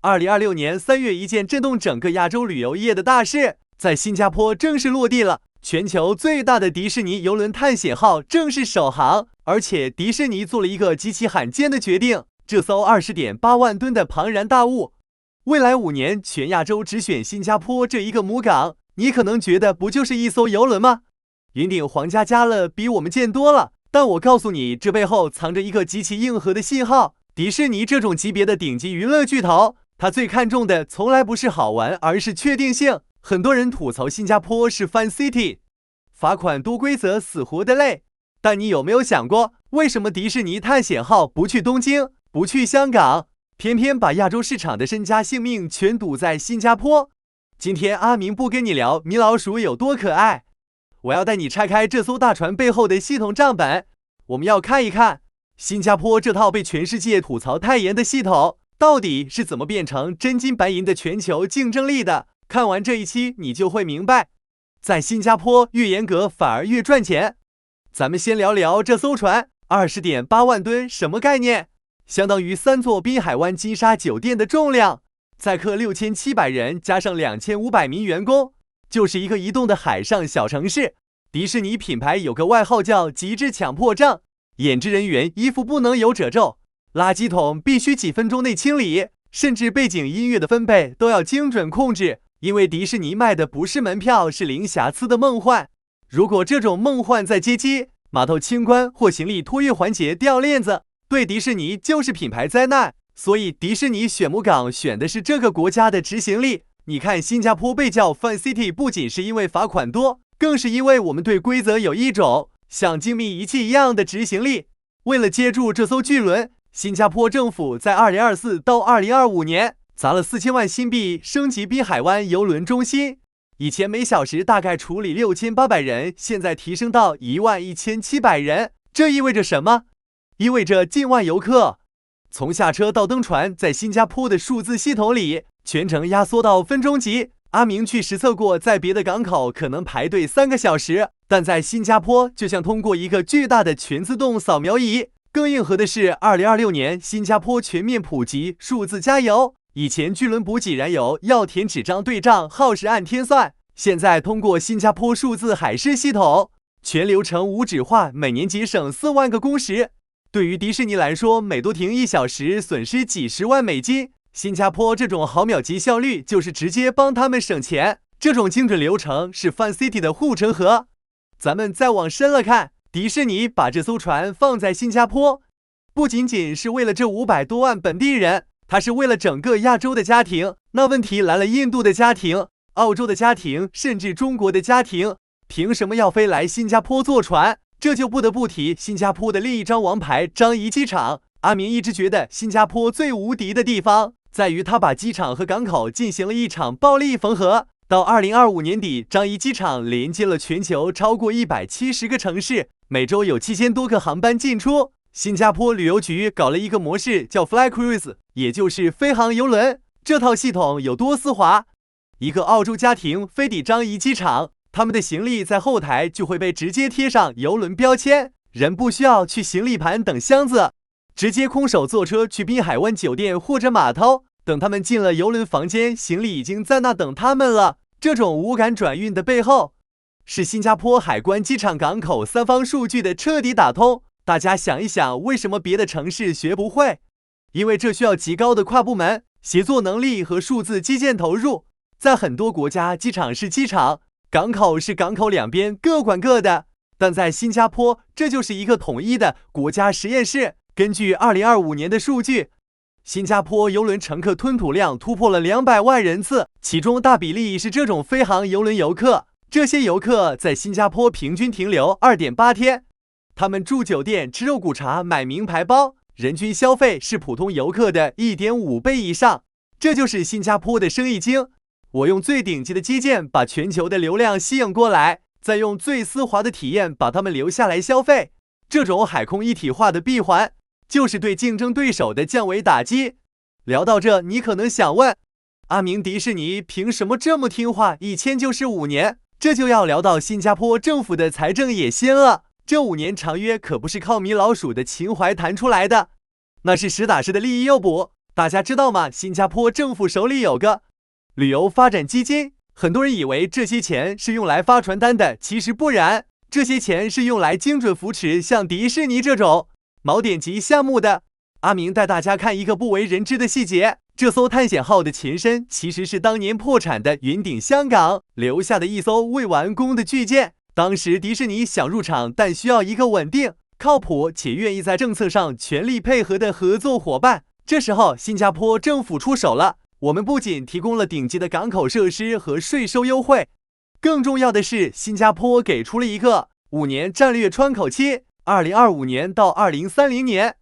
2026年3月，一件震动整个亚洲旅游业的大事在新加坡正式落地了。全球最大的迪士尼邮轮探险号正式首航，而且迪士尼做了一个极其罕见的决定，这艘20.8万吨的庞然大物，未来5年全亚洲只选新加坡这一个母港。你可能觉得不就是一艘邮轮吗？云顶皇家加勒比我们见多了，但我告诉你，这背后藏着一个极其硬核的信号。迪士尼这种级别的顶级娱乐巨头，他最看重的从来不是好玩，而是确定性。很多人吐槽新加坡是 Fun City， 罚款多，规则死活的累。但你有没有想过，为什么迪士尼探险号不去东京，不去香港，偏偏把亚洲市场的身家性命全赌在新加坡？今天阿明不跟你聊米老鼠有多可爱，我要带你拆开这艘大船背后的系统账本。我们要看一看新加坡这套被全世界吐槽太严的系统到底是怎么变成真金白银的全球竞争力的。看完这一期你就会明白，在新加坡越严格反而越赚钱。咱们先聊聊这艘船，20.8万吨什么概念？相当于3座滨海湾金沙酒店的重量，载客6700人，加上2500名员工，就是一个移动的海上小城市。迪士尼品牌有个外号叫极致强迫症，演职人员衣服不能有褶皱，垃圾桶必须几分钟内清理，甚至背景音乐的分贝都要精准控制。因为迪士尼卖的不是门票，是零瑕疵的梦幻。如果这种梦幻在接机、码头清关或行李托运环节掉链子，对迪士尼就是品牌灾难。所以迪士尼选母港选的是这个国家的执行力。你看新加坡被叫 Fun City， 不仅是因为罚款多，更是因为我们对规则有一种像精密仪器一样的执行力。为了接住这艘巨轮，新加坡政府在2024到2025年砸了4000万新币升级滨海湾邮轮中心，以前每小时大概处理6800人，现在提升到11700人。这意味着什么？意味着近万游客从下车到登船，在新加坡的数字系统里全程压缩到分钟级。阿明去实测过，在别的港口可能排队3个小时，但在新加坡就像通过一个巨大的全自动扫描仪。更硬核的是，2026年新加坡全面普及数字加油。以前巨轮补给燃油要填纸张对账，耗时按天算，现在通过新加坡数字海事系统，全流程无纸化，每年节省4万个工时。对于迪士尼来说，每多停1小时损失几十万美金，新加坡这种毫秒级效率就是直接帮他们省钱。这种精准流程是 Fun City 的护城河。咱们再往深了看，迪士尼把这艘船放在新加坡，不仅仅是为了这500多万本地人，它是为了整个亚洲的家庭。那问题来了，印度的家庭、澳洲的家庭，甚至中国的家庭，凭什么要飞来新加坡坐船？这就不得不提新加坡的另一张王牌——樟宜机场。阿明一直觉得新加坡最无敌的地方在于他把机场和港口进行了一场暴力缝合。到2025年底，樟宜机场连接了全球超过170个城市，每周有7000多个航班进出。新加坡旅游局搞了一个模式叫 Fly Cruise， 也就是飞航邮轮。这套系统有多丝滑？一个澳洲家庭飞抵樟宜机场，他们的行李在后台就会被直接贴上邮轮标签，人不需要去行李盘等箱子，直接空手坐车去滨海湾酒店或者码头。等他们进了邮轮房间，行李已经在那等他们了。这种无感转运的背后，是新加坡海关、机场、港口3方数据的彻底打通。大家想一想，为什么别的城市学不会？因为这需要极高的跨部门协作能力和数字基建投入。在很多国家，机场是机场，港口是港口，两边各管各的。但在新加坡，这就是一个统一的国家实验室。根据2025年的数据，新加坡邮轮乘客吞吐量突破了200万人次，其中大比例是这种飞航邮轮游客。这些游客在新加坡平均停留2.8天。他们住酒店、吃肉骨茶、买名牌包，人均消费是普通游客的1.5倍以上。这就是新加坡的生意经。我用最顶级的基建把全球的流量吸引过来，再用最丝滑的体验把他们留下来消费。这种海空一体化的闭环，就是对竞争对手的降维打击。聊到这，你可能想问，阿明，迪士尼凭什么这么听话，一签就是5年？这就要聊到新加坡政府的财政野心了。这5年长约可不是靠米老鼠的情怀谈出来的，那是实打实的利益诱捕。大家知道吗？新加坡政府手里有个旅游发展基金，很多人以为这些钱是用来发传单的，其实不然，这些钱是用来精准扶持像迪士尼这种锚点级项目的。阿明带大家看一个不为人知的细节，这艘探险号的前身其实是当年破产的云顶香港留下的一艘未完工的巨舰。当时迪士尼想入场，但需要一个稳定、靠谱且愿意在政策上全力配合的合作伙伴。这时候新加坡政府出手了，我们不仅提供了顶级的港口设施和税收优惠，更重要的是新加坡给出了一个5年战略窗口期，2025年到2030年。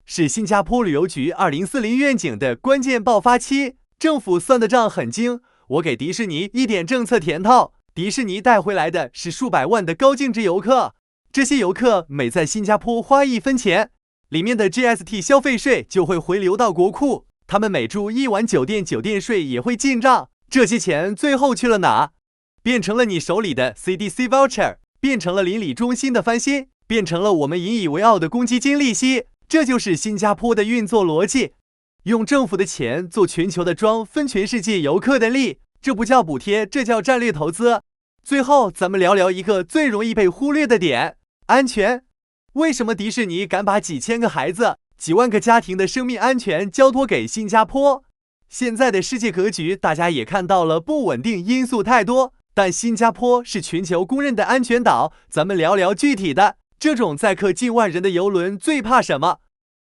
是新加坡旅游局2040愿景的关键爆发期，政府算的账很精。我给迪士尼一点政策甜头，迪士尼带回来的是数百万的高净值游客，这些游客每在新加坡花1分钱，里面的 GST 消费税就会回流到国库，他们每住1晚酒店，酒店税也会进账。这些钱最后去了哪？变成了你手里的 CDC voucher， 变成了邻里中心的翻新，变成了我们引以为傲的公积金利息。这就是新加坡的运作逻辑，用政府的钱做全球的庄，分全世界游客的利，这不叫补贴，这叫战略投资。最后，咱们聊聊一个最容易被忽略的点：安全。为什么迪士尼敢把几千个孩子、几万个家庭的生命安全交托给新加坡？现在的世界格局，大家也看到了，不稳定因素太多，但新加坡是全球公认的安全岛。咱们聊聊具体的。这种载客近万人的邮轮最怕什么？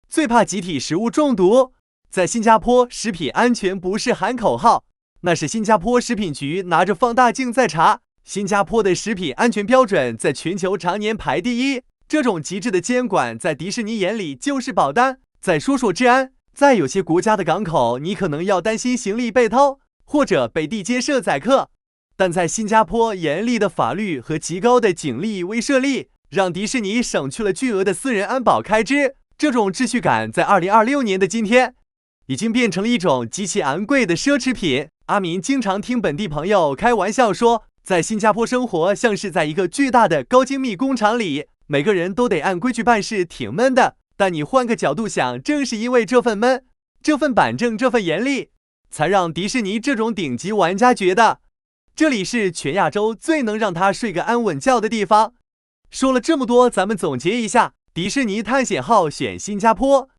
最怕集体食物中毒。在新加坡，食品安全不是喊口号，那是新加坡食品局拿着放大镜在查。新加坡的食品安全标准在全球常年排第一，这种极致的监管在迪士尼眼里就是保单。再说说治安，在有些国家的港口，你可能要担心行李被偷，或者被地接社宰客，但在新加坡，严厉的法律和极高的警力威慑力让迪士尼省去了巨额的私人安保开支。这种秩序感在2026年的今天已经变成了一种极其昂贵的奢侈品。阿明经常听本地朋友开玩笑说，在新加坡生活像是在一个巨大的高精密工厂里，每个人都得按规矩办事，挺闷的。但你换个角度想，正是因为这份闷、这份板正、这份严厉，才让迪士尼这种顶级玩家觉得这里是全亚洲最能让他睡个安稳觉的地方。说了这么多，咱们总结一下，迪士尼探险号选新加坡，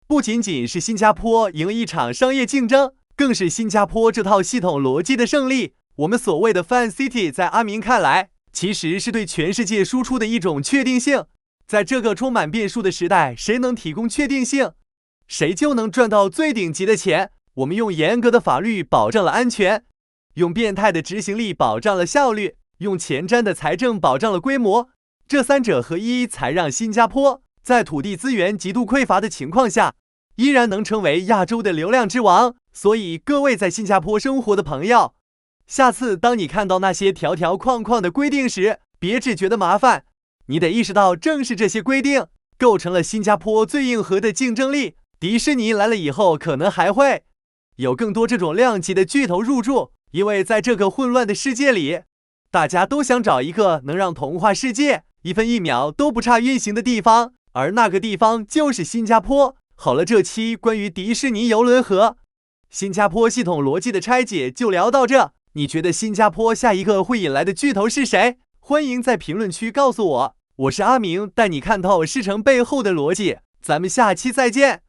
不仅仅是新加坡赢了一场商业竞争，更是新加坡这套系统逻辑的胜利。我们所谓的 Fan City 在阿明看来，其实是对全世界输出的一种确定性。在这个充满变数的时代，谁能提供确定性，谁就能赚到最顶级的钱。我们用严格的法律保障了安全，用变态的执行力保障了效率，用前瞻的财政保障了规模。这三者合一，才让新加坡在土地资源极度匮乏的情况下，依然能成为亚洲的流量之王。所以各位在新加坡生活的朋友，下次当你看到那些条条框框的规定时，别只觉得麻烦，你得意识到正是这些规定构成了新加坡最硬核的竞争力。迪士尼来了以后，可能还会有更多这种量级的巨头入驻，因为在这个混乱的世界里，大家都想找一个能让童话世界一分一秒都不差运行的地方，而那个地方就是新加坡。好了，这期关于迪士尼邮轮和新加坡系统逻辑的拆解就聊到这。你觉得新加坡下一个会引来的巨头是谁？欢迎在评论区告诉我。我是阿明，带你看透事成背后的逻辑。咱们下期再见。